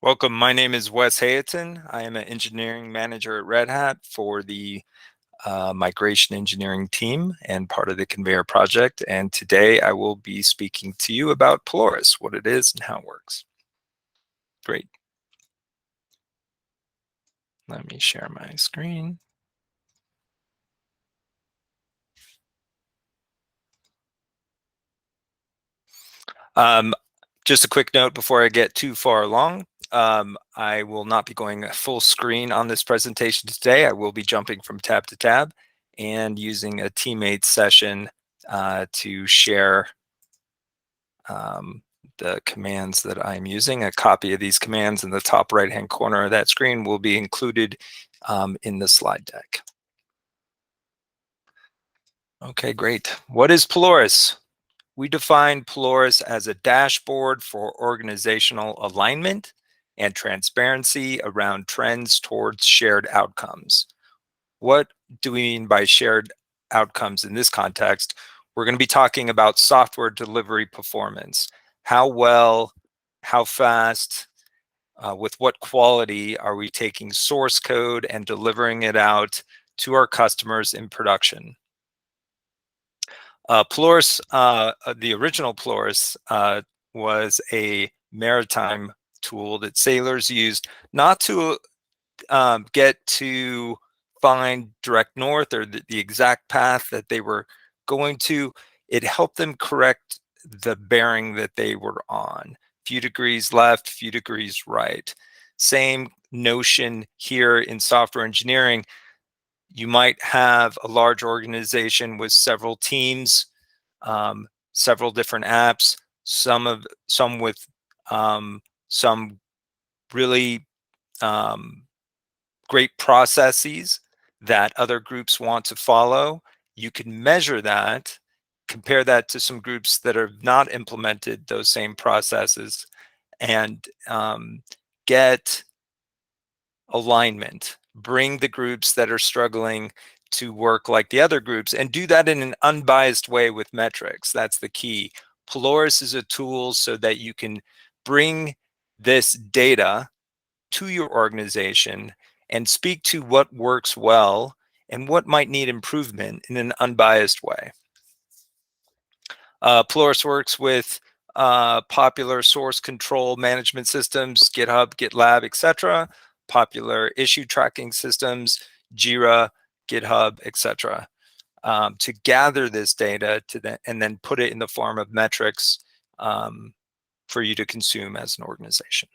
Welcome. My name is Wes Hayutin. I am an engineering manager at Red Hat for the migration engineering team and part of the conveyor project. And today I will be speaking to you about Pelorus, what it is and how it works. Great. Let me share my screen. Just a quick note before I get too far along. I will not be going full screen on this presentation today. I will be jumping from tab to tab and using a teammate session to share the commands that I'm using. A copy of these commands in the top right-hand corner of that screen will be included in the slide deck. Okay, great. What is Pelorus? We define Pelorus as a dashboard for organizational alignment and transparency around trends towards shared outcomes. What do we mean by shared outcomes in this context? We're going to be talking about software delivery performance. How well, how fast, with what quality are we taking source code and delivering it out to our customers in production? Pelorus, the original Pelorus was a maritime tool that sailors used not to get to find direct north or the exact path that they were going to. It helped them correct the bearing that they were on. Few degrees left, few degrees right. Same notion here in software engineering. You might have a large organization with several teams, several different apps, some with some really great processes that other groups want to follow. You can measure that, compare that to some groups that have not implemented those same processes, and get alignment. Bring the groups that are struggling to work like the other groups and do that in an unbiased way with metrics. That's the key. Pelorus is a tool so that you can bring this data to your organization and speak to what works well and what might need improvement in an unbiased way. Pelorus works with popular source control management systems, GitHub, GitLab, etc., popular issue tracking systems, Jira, GitHub, etc., to gather this data and then put it in the form of metrics for you to consume as an organization.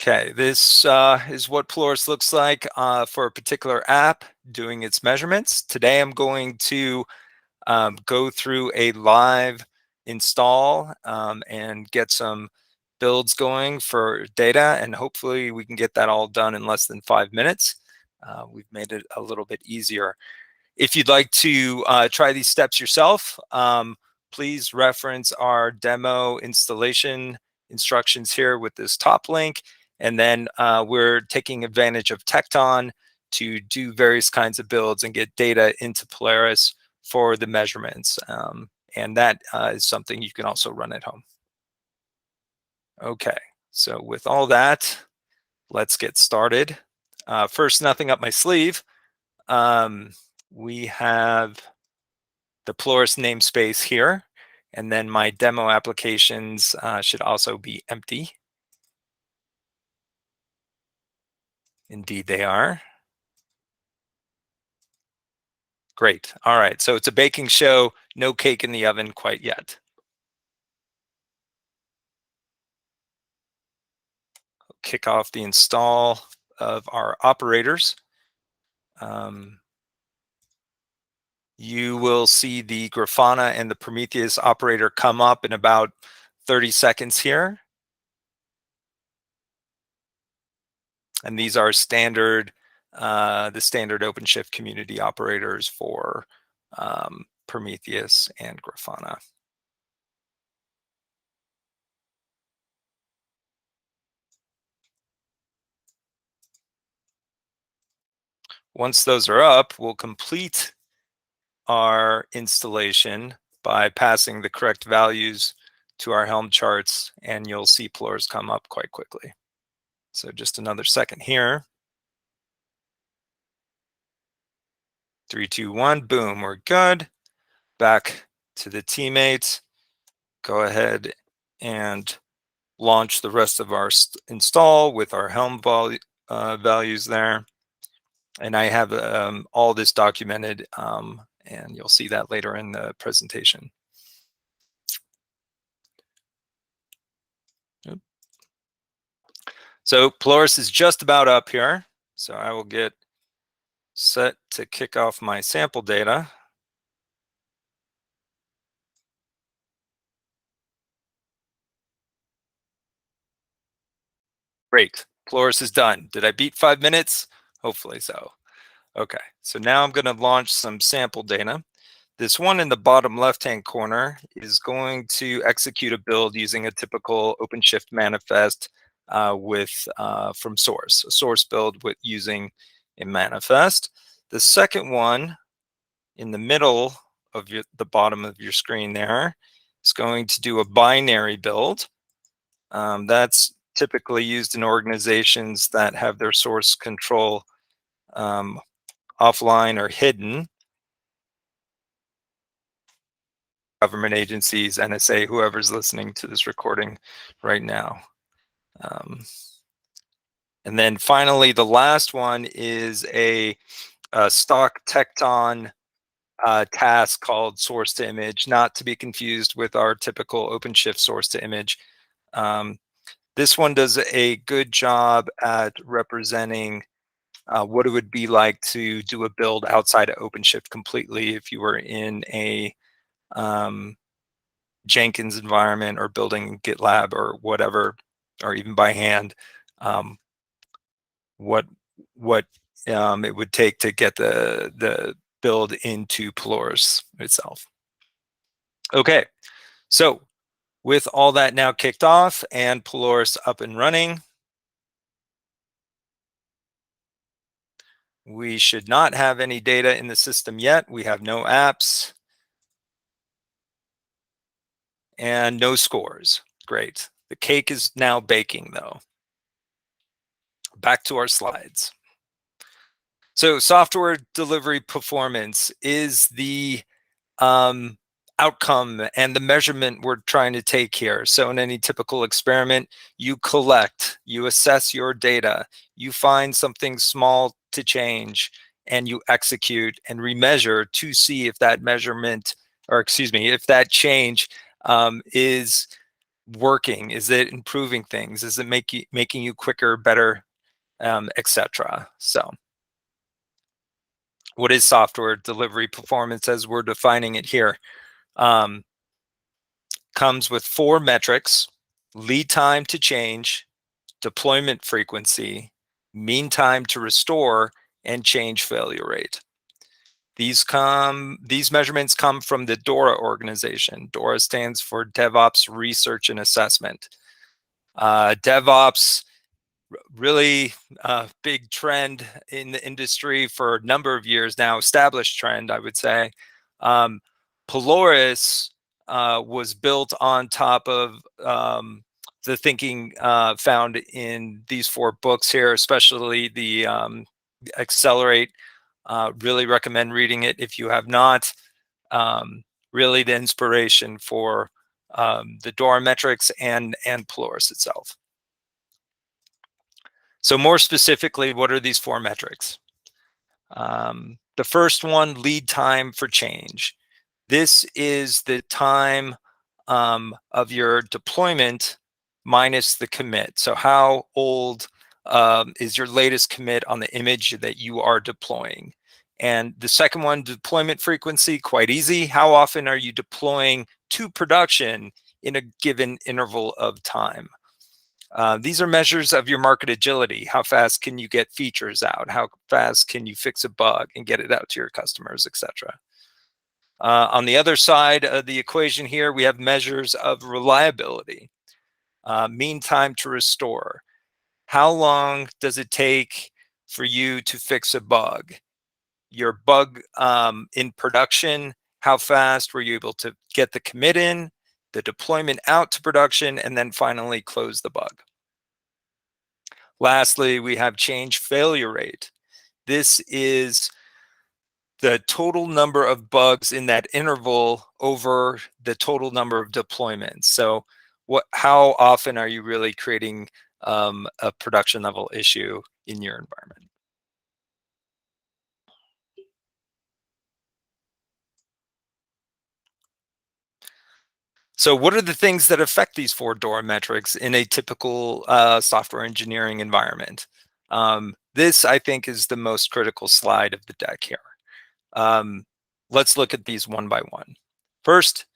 Okay, this is what Pelorus looks like for a particular app doing its measurements. Today I'm going to go through a live install and get some builds going for data, and hopefully we can get that all done in less than 5 minutes. We've made it a little bit easier. If you'd like to try these steps yourself, please reference our demo installation instructions here with this top link. And then we're taking advantage of Tekton to do various kinds of builds and get data into Polaris for the measurements. And that is something you can also run at home. Okay, so with all that, let's get started. First, nothing up my sleeve. We have the Pelorus namespace here, and then my demo applications should also be empty. Indeed they are. Great. All right, so it's a baking show, no cake in the oven quite yet. Kick off the install of our operators. You will see the Grafana and the Prometheus operator come up in about 30 seconds here. And these are standard, the standard OpenShift community operators for Prometheus and Grafana. Once those are up, we'll complete our installation by passing the correct values to our Helm charts, and you'll see Pelorus come up quite quickly. So just another second here. 3, 2, 1, boom, we're good. Back to the teammates. Go ahead and launch the rest of our install with our Helm values there. And I have all this documented, and you'll see that later in the presentation. So Pelorus is just about up here. So I will get set to kick off my sample data. Great, Pelorus is done. Did I beat 5 minutes? Hopefully so. Okay, so now I'm going to launch some sample data. This one in the bottom left-hand corner is going to execute a build using a typical OpenShift manifest from source, a source build with using a manifest. The second one in the middle of the bottom of your screen there is going to do a binary build. That's typically used in organizations that have their source control offline or hidden. Government agencies, NSA, whoever's listening to this recording right now. And then finally, the last one is a stock Tecton task called source to image, not to be confused with our typical OpenShift source to image. This one does a good job at representing what it would be like to do a build outside of OpenShift completely if you were in a Jenkins environment or building GitLab or whatever, or even by hand, what it would take to get the build into Pelorus itself. Okay, so with all that now kicked off and Pelorus up and running, we should not have any data in the system yet. We have no apps and no scores. Great. The cake is now baking though. Back to our slides. So software delivery performance is the outcome and the measurement we're trying to take here. So in any typical experiment, you collect, you assess your data, you find something small to change, and you execute and remeasure to see if that measurement, or excuse me, if that change is working. Is it improving things? Is it making you quicker, better, etc. So what is software delivery performance as we're defining it here? Comes with 4 metrics: lead time to change, deployment frequency, mean time to restore, and change failure rate. These measurements come from the DORA organization. DORA stands for DevOps Research and Assessment. DevOps, really big trend in the industry for a number of years now, established trend, I would say. Pelorus was built on top of the thinking found in these 4 books here, especially the Accelerate. Really recommend reading it if you have not. Really the inspiration for the DORA metrics and Pelorus itself. So more specifically, what are these 4 metrics? The first one, lead time for change. This is the time of your deployment minus the commit. So how old is your latest commit on the image that you are deploying? And the second one, deployment frequency, quite easy. How often are you deploying to production in a given interval of time? These are measures of your market agility. How fast can you get features out? How fast can you fix a bug and get it out to your customers, etc. On the other side of the equation here, we have measures of reliability. Mean time to restore. How long does it take for you to fix a bug? Your bug in production, how fast were you able to get the commit in? the deployment out to production, and then finally close the bug. Lastly, we have change failure rate. This is the total number of bugs in that interval over the total number of deployments. So how often are you really creating a production level issue in your environment? So what are the things that affect these four DORA metrics in a typical software engineering environment? This, I think, is the most critical slide of the deck here. Let's look at these one by one. First,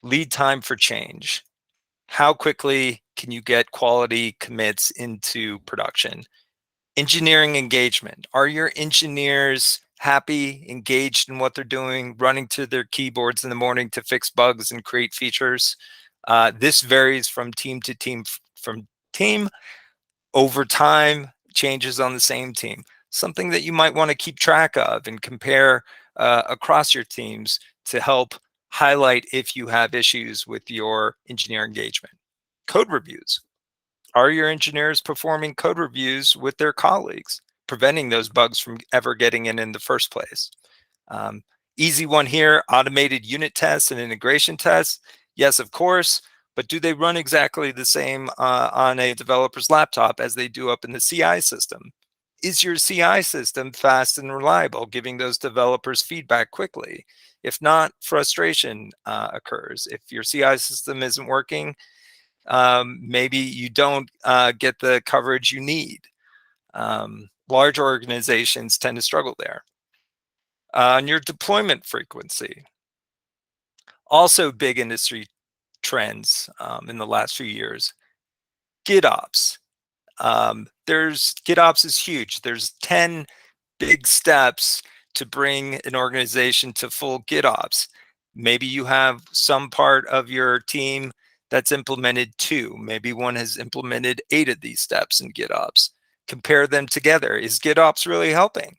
lead time for change. How quickly can you get quality commits into production? Engineering engagement. Are your engineers happy, engaged in what they're doing, running to their keyboards in the morning to fix bugs and create features? This varies from team to team, from team over time, changes on the same team. Something that you might want to keep track of and compare across your teams to help highlight if you have issues with your engineer engagement. Code reviews. Are your engineers performing code reviews with their colleagues, preventing those bugs from ever getting in the first place? Um, Easy one here, automated unit tests and integration tests. Yes, of course, but do they run exactly the same on a developer's laptop as they do up in the CI system? Is your CI system fast and reliable, giving those developers feedback quickly? If not, frustration occurs. If your CI system isn't working, maybe you don't get the coverage you need. Large organizations tend to struggle there. On your deployment frequency, also big industry trends in the last few years. Git Ops. Git Ops is huge. There's 10 big steps to bring an organization to full Git Ops. Maybe you have some part of your team that's implemented 2. Maybe one has implemented 8 of these steps in Git Ops. Compare them together. Is Git Ops really helping?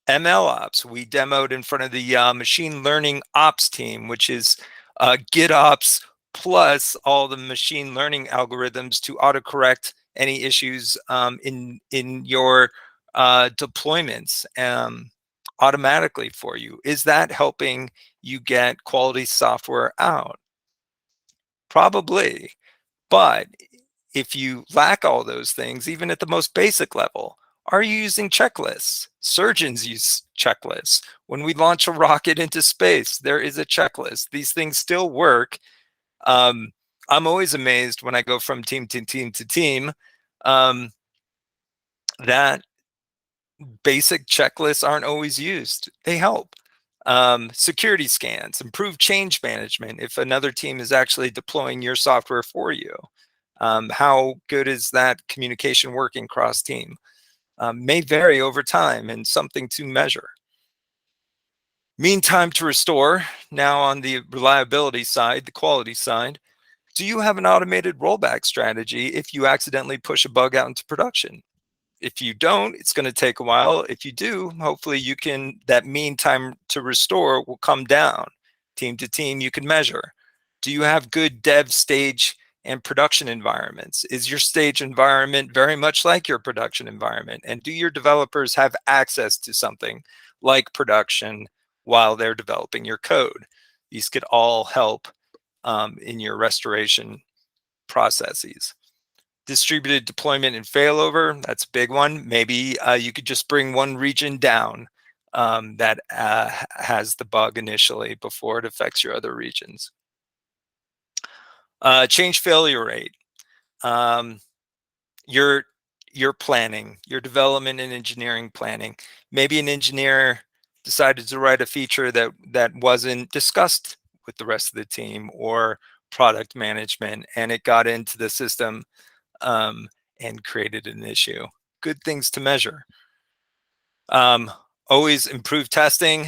ML Ops, we demoed in front of the machine learning ops team, which is Git Ops plus all the machine learning algorithms to autocorrect any issues in your deployments automatically for you. Is that helping you get quality software out? Probably. But if you lack all those things, even at the most basic level, are you using checklists? Surgeons use checklists. When we launch a rocket into space, there is a checklist. These things still work. I'm always amazed when I go from team to team to team that basic checklists aren't always used. They help. Security scans, improve change management if another team is actually deploying your software for you. How good is that communication working cross team? May vary over time and something to measure. Mean time to restore. Now on the reliability side, the quality side, do you have an automated rollback strategy if you accidentally push a bug out into production? If you don't, it's going to take a while. If you do, hopefully that mean time to restore will come down. Team to team, you can measure. Do you have good dev stage and production environments? Is your stage environment very much like your production environment? And do your developers have access to something like production while they're developing your code? These could all help in your restoration processes. Distributed deployment and failover, that's a big one. Maybe you could just bring one region down that has the bug initially before it affects your other regions. Change failure rate. Your planning, your development and engineering planning. Maybe an engineer decided to write a feature that wasn't discussed with the rest of the team or product management, and it got into the system and created an issue. Good things to measure. Always improve testing.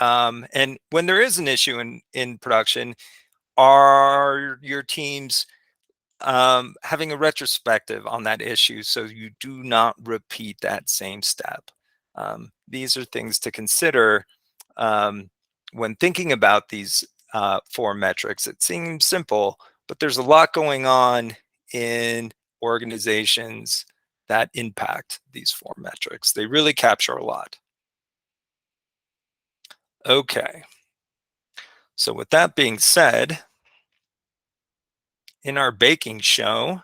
And when there is an issue in production, are your teams having a retrospective on that issue so you do not repeat that same step? These are things to consider when thinking about these for metrics. It seems simple, but there's a lot going on in organizations that impact these 4 metrics. They really capture a lot. Okay, so with that being said, in our baking show,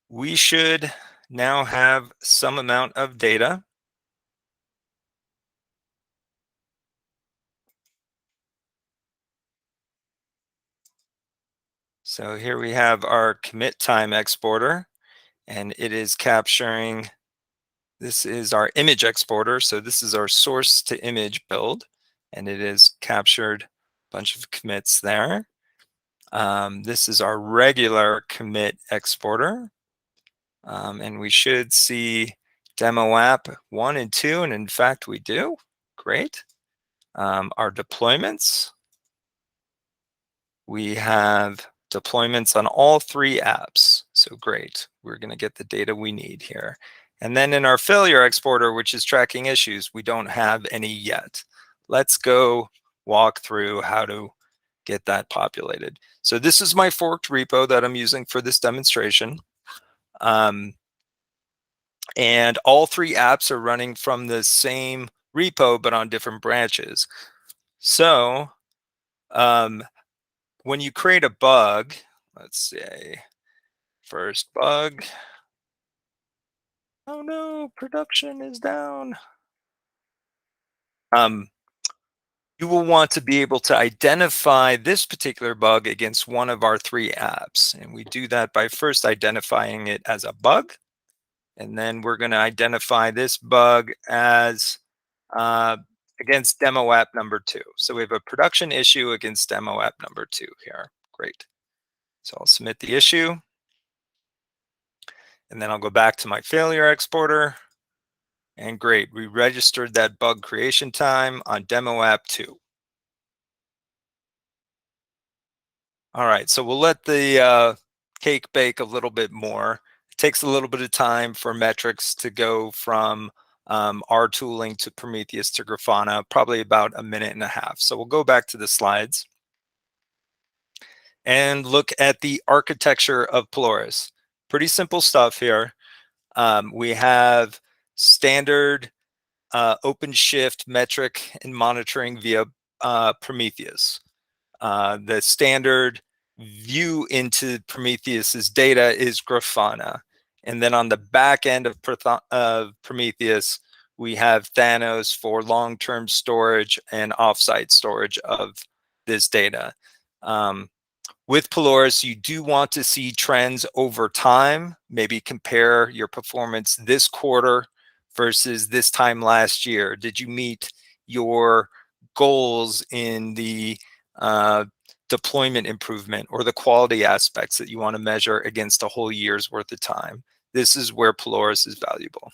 we should now have some amount of data. So here we have our commit time exporter, and it is capturing, this is our image exporter. So this is our source to image build, and it is captured a bunch of commits there. This is our regular commit exporter. And we should see demo app 1 and 2, and in fact we do. Great. Our deployments, we have deployments on all 3 apps. So great, we're going to get the data we need here. And then in our failure exporter, which is tracking issues, we don't have any yet. Let's go walk through how to get that populated. So this is my forked repo that I'm using for this demonstration. And all 3 apps are running from the same repo, but on different branches. So when you create a bug, let's say first bug. Oh no, production is down. You will want to be able to identify this particular bug against one of our 3 apps. And we do that by first identifying it as a bug. And then we're going to identify this bug as against demo app number 2. So we have a production issue against demo app number 2 here. Great. So I'll submit the issue. And then I'll go back to my failure exporter. And great, we registered that bug creation time on demo app 2. All right, so we'll let the cake bake a little bit more. It takes a little bit of time for metrics to go from our tooling to Prometheus to Grafana, probably about a minute and a half. So we'll go back to the slides and look at the architecture of Pelorus. Pretty simple stuff here. We have standard OpenShift metric and monitoring via Prometheus. The standard view into Prometheus's data is Grafana. And then on the back end of Prometheus, we have Thanos for long-term storage and offsite storage of this data. With Pelorus, you do want to see trends over time, maybe compare your performance this quarter versus this time last year. Did you meet your goals in the deployment improvement or the quality aspects that you want to measure against a whole year's worth of time? This is where Pelorus is valuable.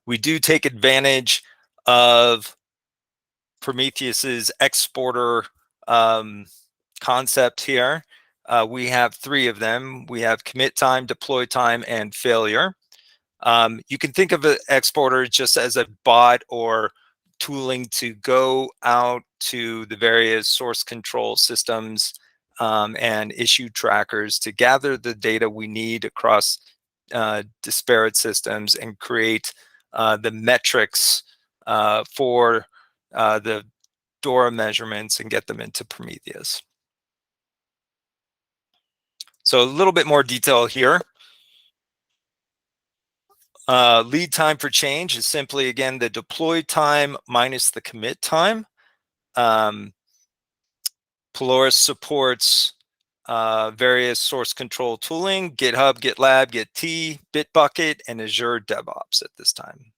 We do take advantage of Prometheus's exporter concept here. We have 3 of them. We have commit time, deploy time, and failure. You can think of an exporter just as a bot or tooling to go out to the various source control systems and issue trackers to gather the data we need across disparate systems and create the metrics for the DORA measurements and get them into Prometheus. So a little bit more detail here. Lead time for change is simply, again, the deploy time minus the commit time. Pelorus supports various source control tooling, GitHub, GitLab, Git, Bitbucket, and Azure DevOps at this time.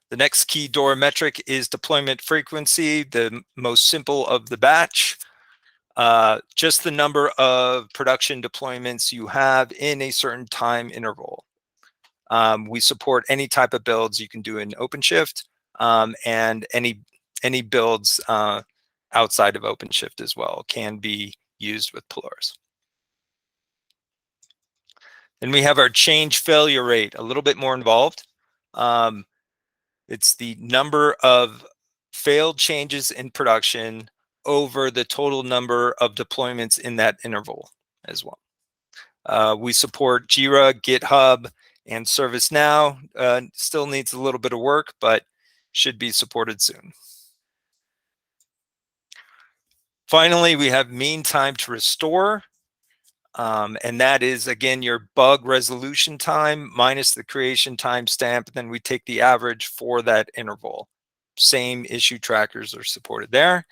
The next key DORA metric is deployment frequency, the most simple of the batch. Just the number of production deployments you have in a certain time interval. We support any type of builds you can do in OpenShift and any builds outside of OpenShift as well can be used with Pelorus. Then we have our change failure rate, a little bit more involved. It's the number of failed changes in production over the total number of deployments in that interval as well. We support Jira, GitHub, and ServiceNow. Still needs a little bit of work, but should be supported soon. Finally, we have mean time to restore. And that is, again, your bug resolution time minus the creation timestamp. Then we take the average for that interval. Same issue trackers are supported there,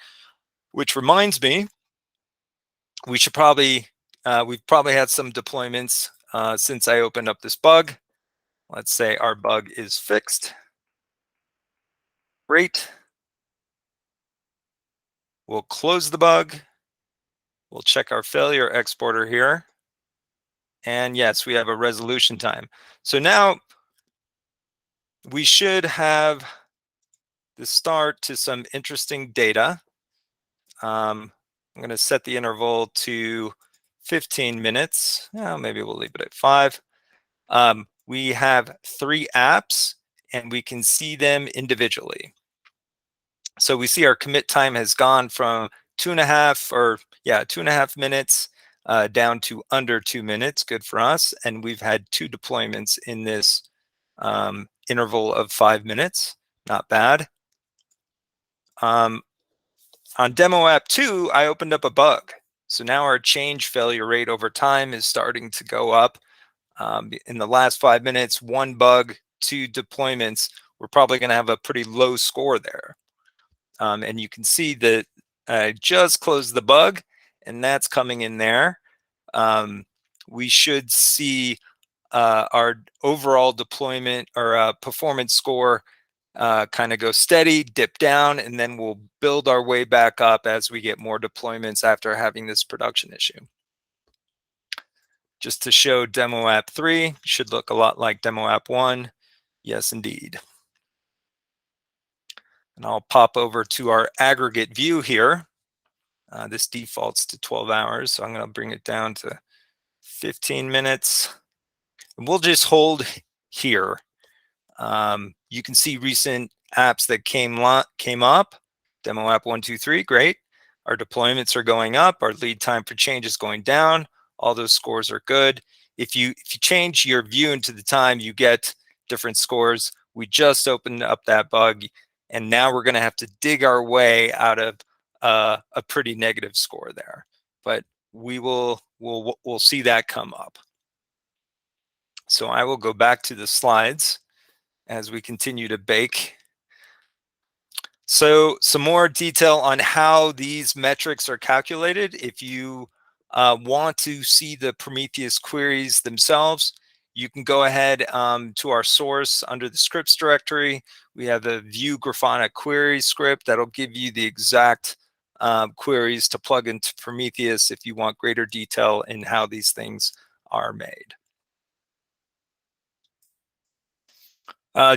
which reminds me, we should probably, we've probably had some deployments since I opened up this bug. Let's say our bug is fixed. Great. We'll close the bug. We'll check our failure exporter here. And yes, we have a resolution time. So now we should have the start to some interesting data. I'm going to set the interval to 15 minutes. Maybe we'll leave it at 5. We have 3 apps and we can see them individually. So we see our commit time has gone from 2.5 minutes down to under 2 minutes. Good for us. And we've had 2 deployments in this interval of 5 minutes. Not bad. On demo app 2, I opened up a bug. So now our change failure rate over time is starting to go up. In the last 5 minutes, 1 bug, 2 deployments, we're probably going to have a pretty low score there. And you can see that I just closed the bug, and that's coming in there. We should see our overall deployment or performance score kind of go steady, dip down, and then we'll build our way back up as we get more deployments after having this production issue. Just to show demo app 3, should look a lot like demo app 1. Yes, indeed. And I'll pop over to our aggregate view here. This defaults to 12 hours, so I'm going to bring it down to 15 minutes. And we'll just hold here. You can see recent apps that came up. Demo app 1, 2, 3, great. Our deployments are going up. Our lead time for change is going down. All those scores are good. If you change your view into the time, you get different scores. We just opened up that bug, and now we're going to have to dig our way out of a pretty negative score there. But we'll see that come up. So I will go back to the slides as we continue to bake. So some more detail on how these metrics are calculated. If you want to see the Prometheus queries themselves, you can go ahead to our source under the scripts directory. We have the view Grafana query script that'll give you the exact queries to plug into Prometheus if you want greater detail in how these things are made.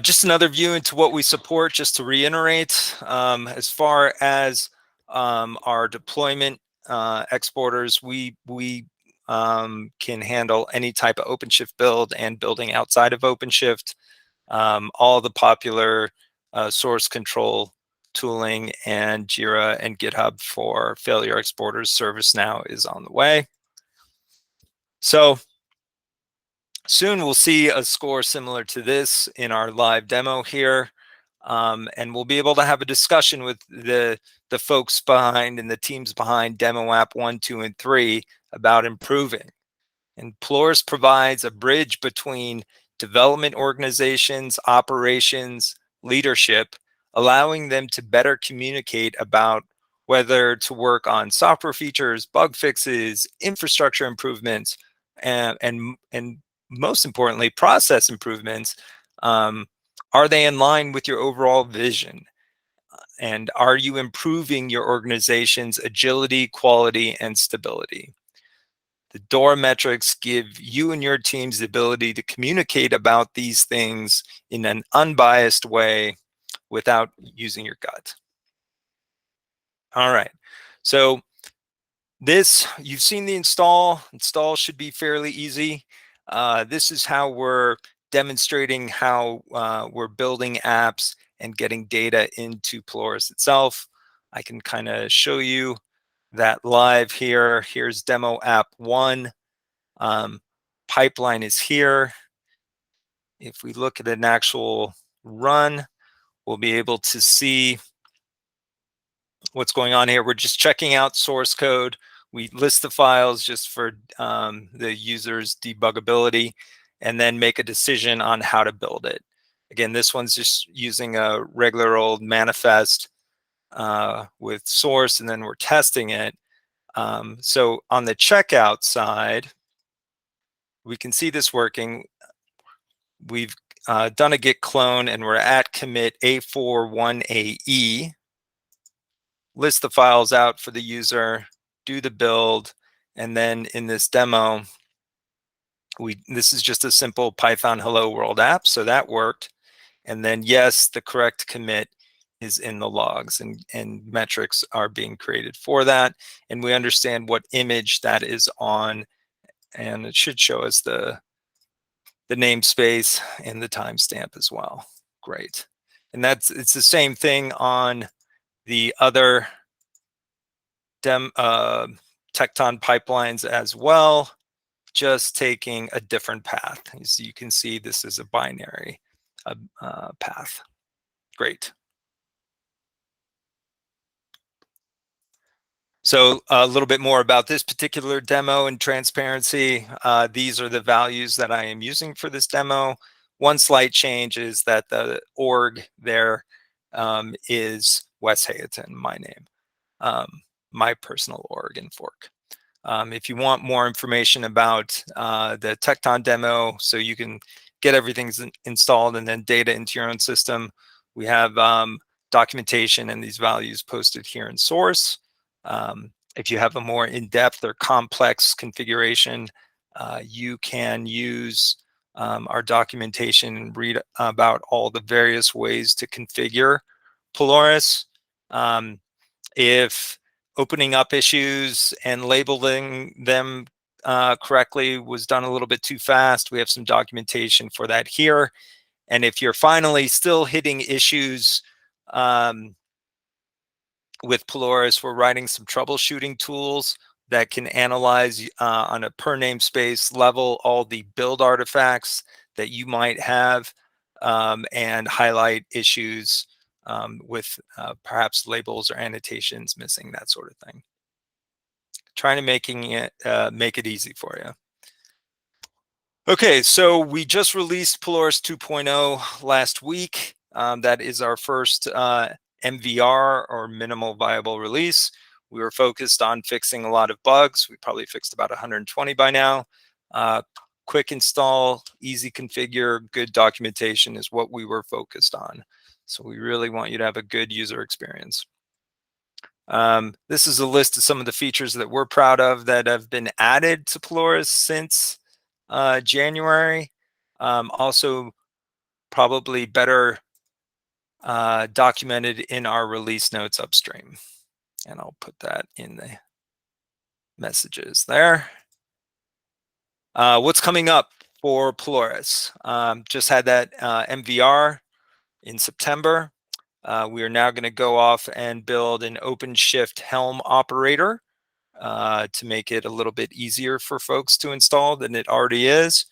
Just another view into what we support, just to reiterate, as far as our deployment exporters, we can handle any type of OpenShift build and building outside of OpenShift. All the popular source control tooling and Jira and GitHub for failure exporters. ServiceNow is on the way. So soon we'll see a score similar to this in our live demo here. And we'll be able to have a discussion with the folks behind and the teams behind demo app 1, 2, and 3 about improving. And Pelorus provides a bridge between development organizations, operations, leadership, allowing them to better communicate about whether to work on software features, bug fixes, infrastructure improvements, and most importantly, process improvements. Are they in line with your overall vision? And are you improving your organization's agility, quality, and stability? The DORA metrics give you and your teams the ability to communicate about these things in an unbiased way without using your gut. All right, so this, you've seen the install. Install should be fairly easy. This is how we're demonstrating how we're building apps and getting data into Pelorus itself. I can kind of show you that live here. Here's demo app 1. Pipeline is here. If we look at an actual run, we'll be able to see what's going on here. We're just checking out source code. We list the files just for the user's debugability, and then make a decision on how to build it. Again, this one's just using a regular old manifest with source, and then we're testing it. So on the checkout side, we can see this working. We've done a git clone, and we're at commit A41AE. List the files out for the user, do the build, and then in this demo, this is just a simple Python hello world app, so that worked. And then yes, the correct commit is in the logs, and metrics are being created for that. And we understand what image that is on, and it should show us the namespace and the timestamp as well. Great. And it's the same thing on the other Tekton pipelines as well, just taking a different path. As you can see, this is a binary path. Great. So a little bit more about this particular demo and transparency. These are the values that I am using for this demo. One slight change is that the org there is Wes Hayutin, my name, my personal org and fork. If you want more information about the Tekton demo, so you can get everything installed and then data into your own system, we have documentation and these values posted here in source. If you have a more in-depth or complex configuration, you can use our documentation and read about all the various ways to configure Pelorus. If opening up issues and labeling them correctly was done a little bit too fast, we have some documentation for that here. And if you're finally still hitting issues with Pelorus, we're writing some troubleshooting tools that can analyze on a per namespace level all the build artifacts that you might have and highlight issues with perhaps labels or annotations missing, that sort of thing. Trying to make it easy for you. Okay, so we just released Pelorus 2.0 last week. That is our first MVR, or minimal viable release. We were focused on fixing a lot of bugs. We probably fixed about 120 by now. Quick install, easy configure, good documentation is what we were focused on. So we really want you to have a good user experience. This is a list of some of the features that we're proud of that have been added to Pelorus since January. Also probably better documented in our release notes upstream. And I'll put that in the messages there. What's coming up for Pelorus? Just had that MVR in September. We are now going to go off and build an OpenShift Helm operator to make it a little bit easier for folks to install than it already is.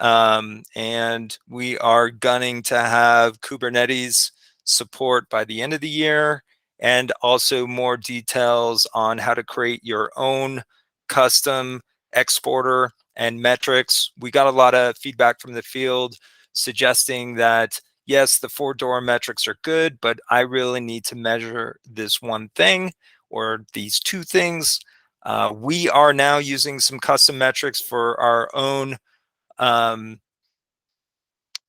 And we are gunning to have Kubernetes support by the end of the year, and also more details on how to create your own custom exporter and metrics. We got a lot of feedback from the field suggesting that, yes, the 4-door metrics are good, but I really need to measure this one thing or these two things. We are now using some custom metrics for our own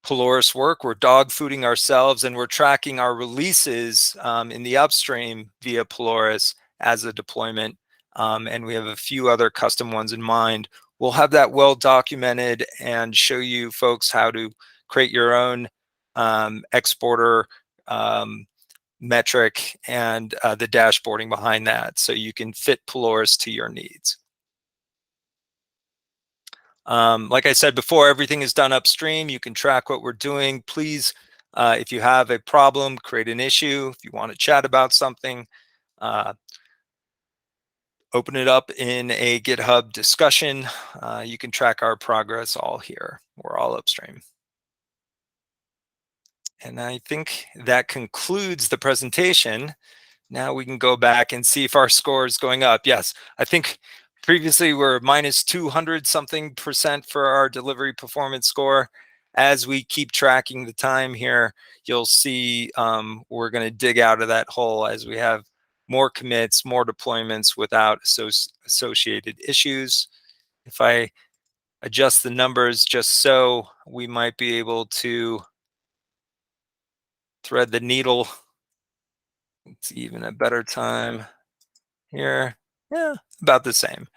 Pelorus work. We're dog fooding ourselves, and we're tracking our releases in the upstream via Pelorus as a deployment. And we have a few other custom ones in mind. We'll have that well documented and show you folks how to create your own exporter metric and the dashboarding behind that, so you can fit Pelorus to your needs. Like I said before, everything is done upstream. You can track what we're doing. Please, if you have a problem, create an issue. If you want to chat about something, uh, open it up in a GitHub discussion. You can track our progress all here. We're all upstream. And I think that concludes the presentation. Now we can go back and see if our score is going up. Yes, I think previously we're minus 200 something percent for our delivery performance score. As we keep tracking the time here, you'll see we're going to dig out of that hole as we have more commits, more deployments without associated issues. If I adjust the numbers just so, we might be able to thread the needle. It's even a better time here. Yeah, about the same.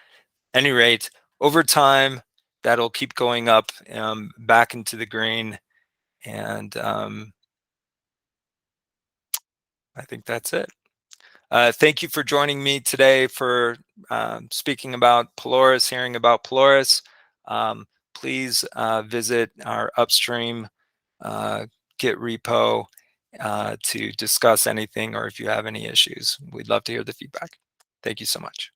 Any rate, over time, that'll keep going up back into the green. And I think that's it. Thank you for joining me today for speaking about Pelorus, hearing about Pelorus. Please visit our upstream Git repo to discuss anything or if you have any issues. We'd love to hear the feedback. Thank you so much.